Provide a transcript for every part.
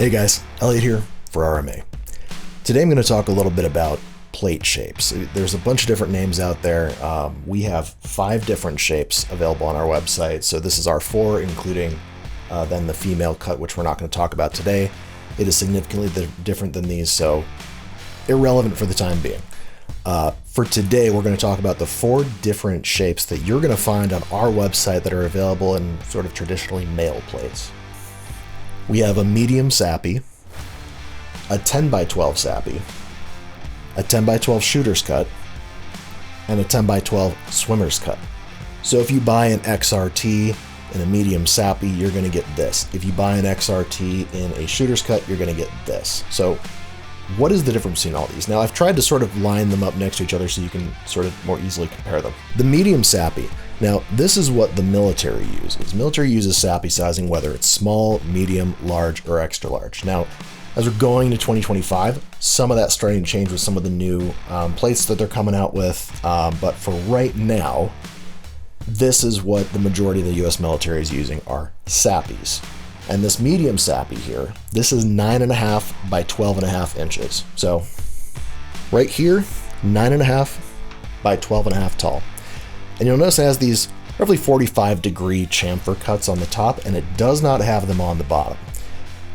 Hey guys, Elliot here for RMA. Today I'm going to talk a little bit about plate shapes. There's a bunch of different names out there. We have 5 different shapes available on our website. So this is our 4, including then the female cut, which we're not going to talk about today. It is significantly different than these, so irrelevant for the time being. For today, we're going to talk about the 4 different shapes that you're going to find on our website that are available in sort of traditionally male plates. We have a medium SAPI, a 10x12 SAPI, a 10x12 shooter's cut, and a 10x12 swimmer's cut. So if you buy an XRT in a medium SAPI, you're going to get this. If you buy an XRT in a shooter's cut, you're going to get this. So what is the difference between all these? Now, I've tried to sort of line them up next to each other so you can sort of more easily compare them. The medium SAPI. Now, this is what the military uses. Military uses SAPI sizing, whether it's small, medium, large, or extra large. Now, as we're going to 2025, some of that's starting to change with some of the new plates that they're coming out with. But for right now, this is what the majority of the US military is using are SAPIs. And this medium SAPI here, this is 9.5 by 12.5 inches. So right here, 9.5 by 12.5 tall. And you'll notice it has these roughly 45-degree chamfer cuts on the top, and it does not have them on the bottom.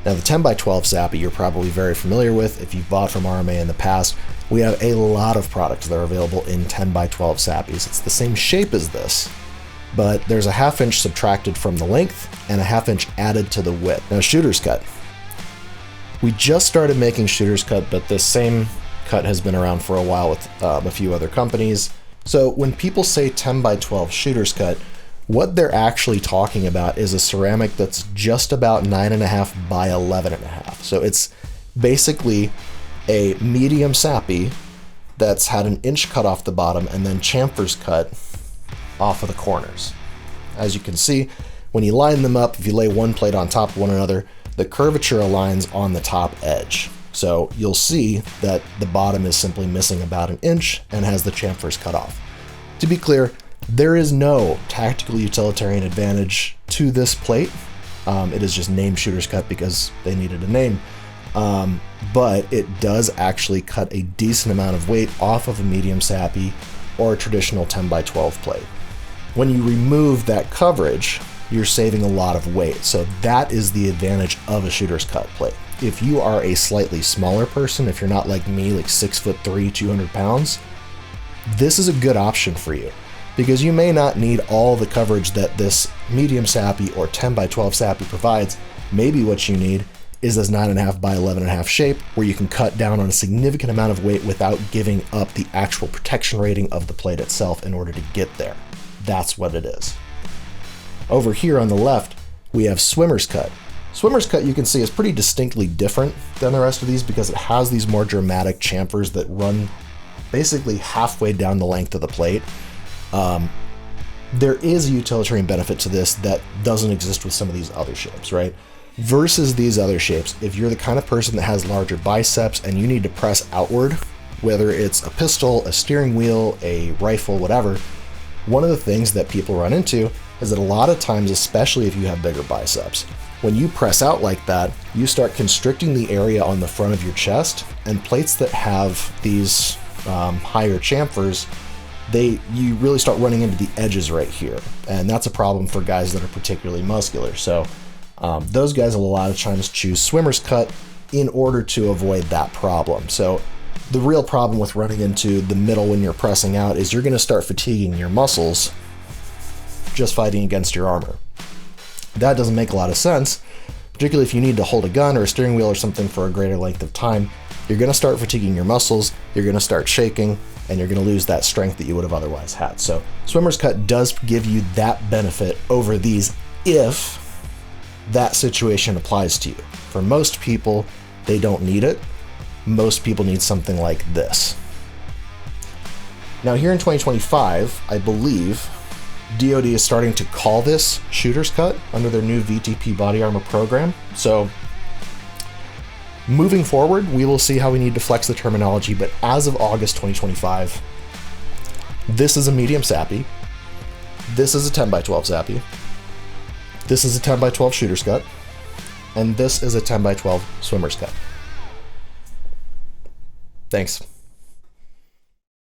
Now the 10x12 SAPI you're probably very familiar with if you've bought from RMA in the past. We have a lot of products that are available in 10x12 SAPIs. It's the same shape as this, but there's a 1/2 inch subtracted from the length and a 1/2 inch added to the width. Now shooter's cut. We just started making shooter's cut, but this same cut has been around for a while with a few other companies. So when people say 10x12 shooter's cut, what they're actually talking about is a ceramic that's just about 9.5 by 11.5. So it's basically a medium SAPI that's had an inch cut off the bottom and then chamfers cut off of the corners. As you can see, when you line them up, if you lay one plate on top of one another, the curvature aligns on the top edge. So you'll see that the bottom is simply missing about an inch and has the chamfers cut off. To be clear, there is no tactical utilitarian advantage to this plate. It is just named shooter's cut because they needed a name. But it does actually cut a decent amount of weight off of a medium SAPI or a traditional 10x12 plate. When you remove that coverage, you're saving a lot of weight. So that is the advantage of a shooter's cut plate. If you are a slightly smaller person, if you're not like me, like 6'3", 200 pounds, this is a good option for you because you may not need all the coverage that this medium SAPI or 10x12 SAPI provides. Maybe what you need is this 9.5 by 11.5 shape where you can cut down on a significant amount of weight without giving up the actual protection rating of the plate itself in order to get there. That's what it is. Over here on the left, we have swimmer's cut. Swimmer's cut, you can see, is pretty distinctly different than the rest of these because it has these more dramatic chamfers that run basically halfway down the length of the plate. There is a utilitarian benefit to this that doesn't exist with some of these other shapes, right? Versus these other shapes, if you're the kind of person that has larger biceps and you need to press outward, whether it's a pistol, a steering wheel, a rifle, whatever, one of the things that people run into is that a lot of times, especially if you have bigger biceps, when you press out like that, you start constricting the area on the front of your chest, and plates that have these higher chamfers, you really start running into the edges right here. And that's a problem for guys that are particularly muscular. So those guys will a lot of times choose swimmer's cut in order to avoid that problem. So the real problem with running into the middle when you're pressing out is you're going to start fatiguing your muscles just fighting against your armor. That doesn't make a lot of sense, particularly if you need to hold a gun or a steering wheel or something for a greater length of time. You're going to start fatiguing your muscles, you're going to start shaking, and you're going to lose that strength that you would have otherwise had. So swimmer's cut does give you that benefit over these if that situation applies to you. For most people, they don't need it. Most people need something like this. Now here in 2025, I believe DoD is starting to call this shooter's cut under their new VTP body armor program. So moving forward, we will see how we need to flex the terminology, but as of August 2025, this is a medium SAPI, this is a 10x12 SAPI, this is a 10x12 shooter's cut, and this is a 10 by 12 swimmer's cup. Thanks.